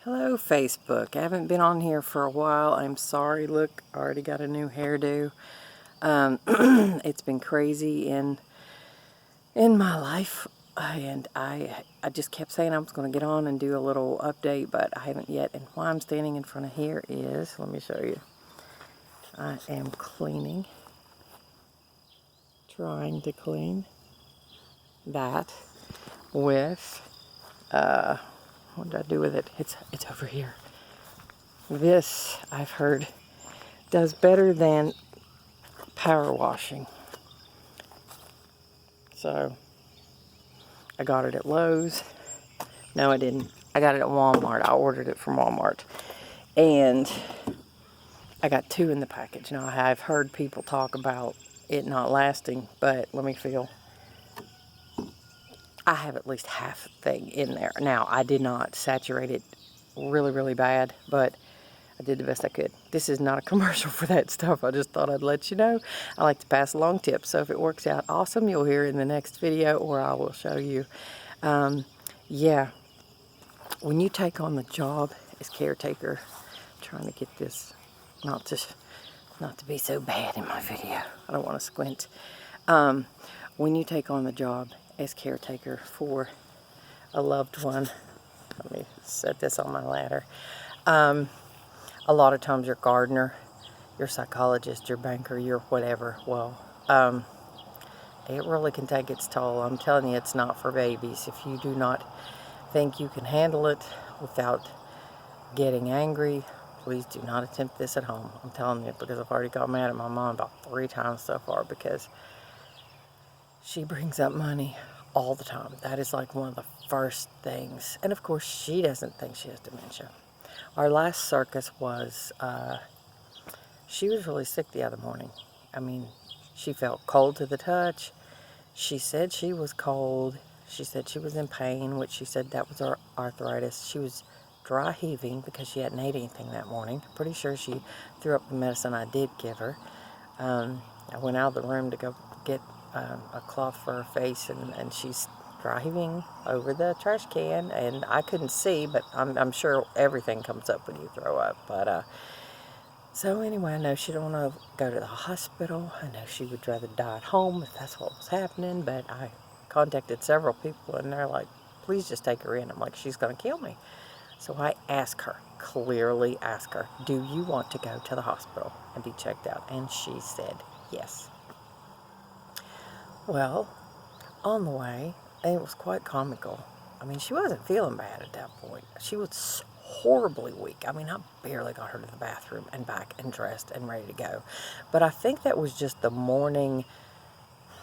Hello, Facebook. I haven't been on here for a while. I'm sorry. Look, I already got a new hairdo. It's been crazy in my life, and I just kept saying I was going to get on and do a little update, but I haven't yet. And why I'm standing in front of here is, let me show you. I am cleaning, trying to clean that with, what did I do with it? It's over here. This, I've heard, does better than power washing. So I got it at Lowe's. No, I didn't. I got it at Walmart. I ordered it from Walmart. And I got 2 in the package. Now, I've heard people talk about it not lasting, but let me feel. I have at least half the thing in there. Now, I did not saturate it really, really bad, but I did the best I could. This is not a commercial for that stuff. I just thought I'd let you know. I like to pass along tips. So if it works out awesome, you'll hear in the next video, or I will show you. Yeah, when you take on the job as caretaker, trying to get this not to be so bad in my video. I don't want to squint. When you take on the job as caretaker for a loved one, let me set this on my ladder. A lot of times your gardener, your psychologist, your banker, your whatever, well, it really can take its toll. I'm telling you, it's not for babies. If you do not think you can handle it without getting angry, please do not attempt this at home. I'm telling you, because I've already got mad at my mom about 3 times so far, because she brings up money all the time. That is like one of the first things. And of course, she doesn't think she has dementia. Our last circus was, she was really sick the other morning. I mean, she felt cold to the touch. She said she was cold. She said she was in pain, which she said that was her arthritis. She was dry heaving because she hadn't ate anything that morning. Pretty sure she threw up the medicine I did give her. I went out of the room to go get a cloth for her face, and she's dry heaving over the trash can, and I couldn't see, but I'm sure everything comes up when you throw up. But so anyway, I know she don't want to go to the hospital. I know she would rather die at home if that's what was happening, but I contacted several people, and they're like, please just take her in. I'm like, she's going to kill me. So I asked her, clearly asked her, do you want to go to the hospital and be checked out? And she said yes. Well, on the way, and it was quite comical. I mean, she wasn't feeling bad at that point. She was horribly weak. I mean, I barely got her to the bathroom and back and dressed and ready to go. But I think that was just the morning.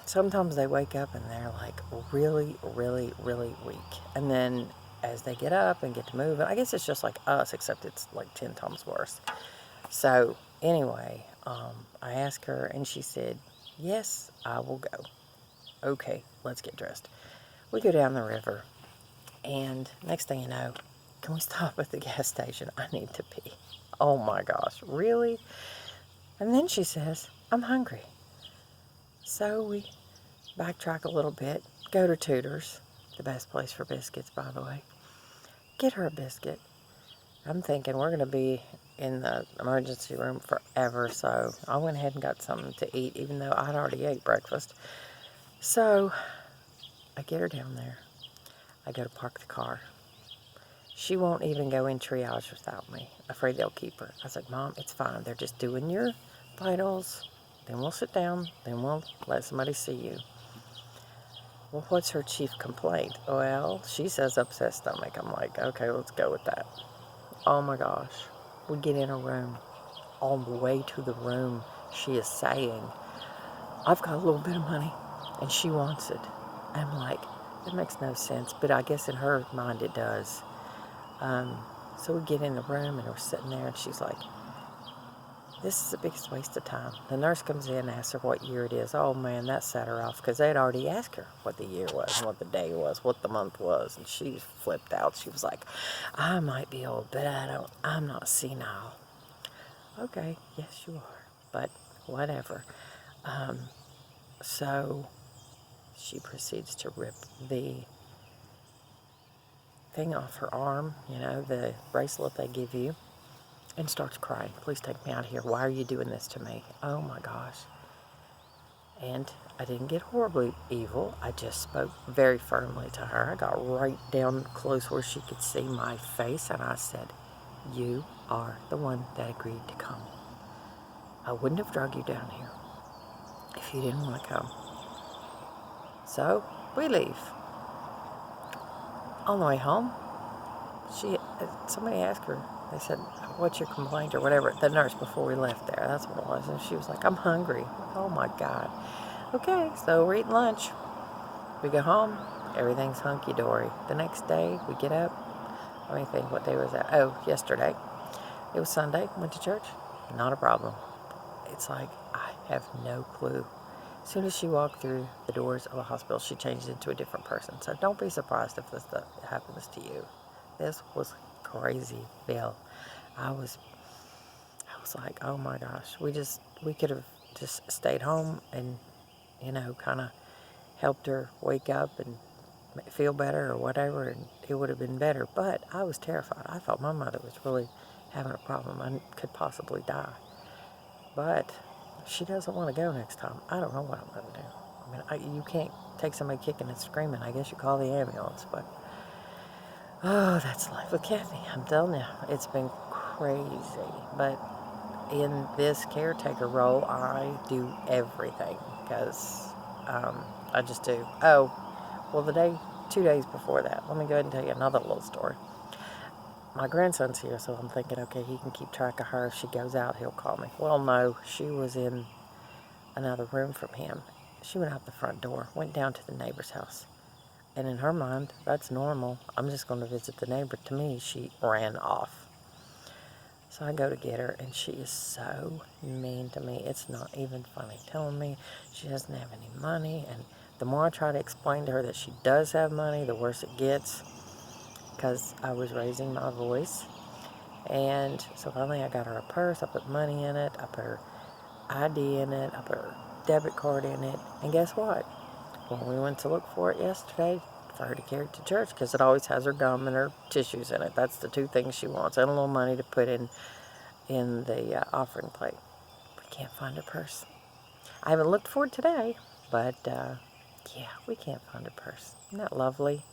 Sometimes they wake up and they're like really, really, really weak. And then as they get up and get to moving, I guess it's just like us, except it's like 10 times worse. So anyway, I asked her and she said, yes, I will go. Okay, let's get dressed. We go down the river, and next thing you know, can we stop at the gas station? I need to pee. Oh my gosh, really? And then she says, I'm hungry. So we backtrack a little bit, go to Tudor's, the best place for biscuits, by the way. Get her a biscuit. I'm thinking we're going to be in the emergency room forever, so I went ahead and got something to eat, even though I'd already ate breakfast. So I get her down there. I go to park the car. She won't even go in triage without me. Afraid they'll keep her. I was like, Mom, it's fine. They're just doing your vitals. Then we'll sit down. Then we'll let somebody see you. Well, what's her chief complaint? Well, she says upset stomach. I'm like, okay, let's go with that. Oh my gosh. We get in a room. On the way to the room, she is saying, I've got a little bit of money, and she wants it. I'm like, that makes no sense, but I guess in her mind it does. So we get in the room, and we're sitting there, and she's like, this is the biggest waste of time. The nurse comes in and asks her what year it is. Oh man, that set her off, because they'd already asked her what the year was, and what the day was, what the month was, and she flipped out. She was like, I might be old, but I'm not senile. Okay, yes you are, but whatever. So she proceeds to rip the thing off her arm, you know, the bracelet they give you, and starts crying. Please take me out of here. Why are you doing this to me? Oh my gosh. And I didn't get horribly evil. I just spoke very firmly to her. I got right down close where she could see my face, and I said, you are the one that agreed to come. I wouldn't have dragged you down here if you didn't want to come. So we leave. On the way home, somebody asked her, they said, what's your complaint or whatever, the nurse before we left there, that's what it was. And she was like, I'm hungry. Oh my God. Okay, so we're eating lunch. We go home, everything's hunky-dory. The next day, we get up. Let me think, what day was that? Oh, yesterday. It was Sunday, went to church. Not a problem. It's like, I have no clue. As soon as she walked through the doors of a hospital, she changed into a different person. So don't be surprised if this stuff happens to you. This was crazy, Bill. I was like, oh my gosh, we could have just stayed home and, you know, kind of helped her wake up and feel better or whatever, and it would have been better. But I was terrified. I thought my mother was really having a problem and could possibly die. But she doesn't want to go next time. I don't know what I'm going to do. I mean, you can't take somebody kicking and screaming. I guess you call the ambulance, but oh, that's life with Kathy. I'm telling you, it's been crazy. But in this caretaker role, I do everything because I just do. Oh, well, 2 days before that, let me go ahead and tell you another little story. My grandson's here, so I'm thinking, okay, he can keep track of her. If she goes out, he'll call me. Well, no, she was in another room from him. She went out the front door, went down to the neighbor's house. And in her mind, that's normal. I'm just going to visit the neighbor. To me, she ran off. So I go to get her, and she is so mean to me. It's not even funny. Telling me she doesn't have any money. And the more I try to explain to her that she does have money, the worse it gets. Because I was raising my voice. And so finally I got her a purse. I put money in it. I put her ID in it. I put her debit card in it. And guess what? When we went to look for it yesterday, for her to carry it to church, because it always has her gum and her tissues in it. That's the two things she wants. And a little money to put in the offering plate. We can't find her purse. I haven't looked for it today, but yeah, we can't find her purse. Isn't that lovely?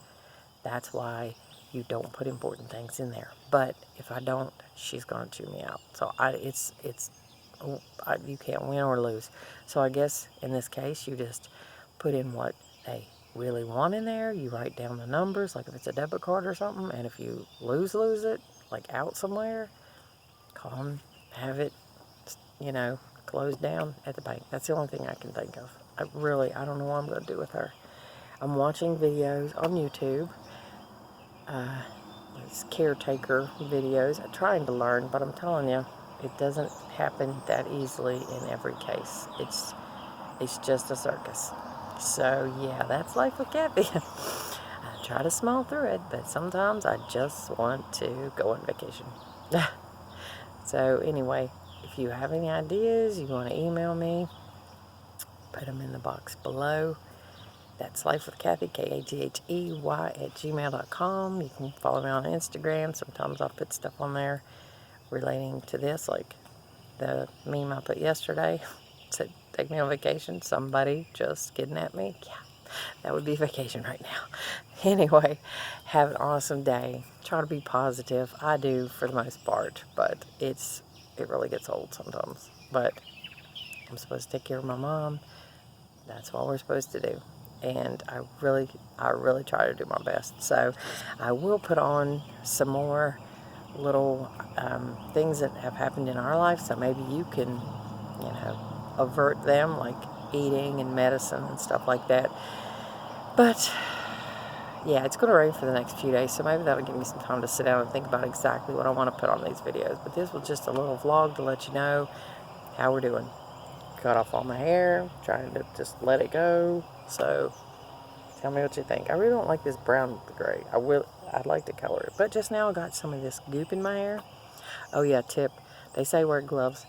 That's why you don't put important things in there. But if I don't, she's going to chew me out. So you can't win or lose. So I guess in this case, you just put in what they really want in there. You write down the numbers, like if it's a debit card or something. And if you lose it, like out somewhere, call them, have it, you know, closed down at the bank. That's the only thing I can think of. I don't know what I'm going to do with her. I'm watching videos on YouTube. These caretaker videos. I'm trying to learn, but I'm telling you, it doesn't happen that easily in every case. It's just a circus. So yeah, that's life with Kathy. I try to smile through it, but sometimes I just want to go on vacation. So anyway, if you have any ideas, you want to email me, put them in the box below. That's Life with Kathy, Kathey @gmail.com. You can follow me on Instagram. Sometimes I'll put stuff on there relating to this, like the meme I put yesterday. Said, take me on vacation. Somebody just kidnapped me. Yeah, that would be vacation right now. Anyway, have an awesome day. Try to be positive. I do for the most part, but it really gets old sometimes. But I'm supposed to take care of my mom. That's what we're supposed to do. And I really try to do my best. So I will put on some more little things that have happened in our life, so maybe you can, you know, avert them, like eating and medicine and stuff like that. But yeah, it's going to rain for the next few days, so maybe that'll give me some time to sit down and think about exactly what I want to put on these videos. But this was just a little vlog to let you know how we're doing. Cut off all my hair, trying to just let it go. So tell me what you think. I really don't like this brown with the gray. I'd like to color it, but just now I got some of this goop in my hair. Oh yeah, tip, they say wear gloves.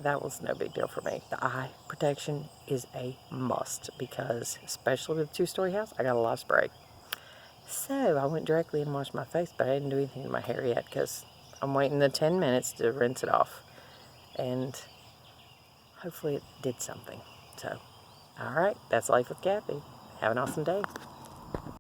That was no big deal for me. The eye protection is a must, because especially with a 2-story house, I got a lot of spray. So I went directly and washed my face, but I didn't do anything to my hair yet because I'm waiting the 10 minutes to rinse it off. And hopefully it did something. So, all right, that's Life with Kathy. Have an awesome day.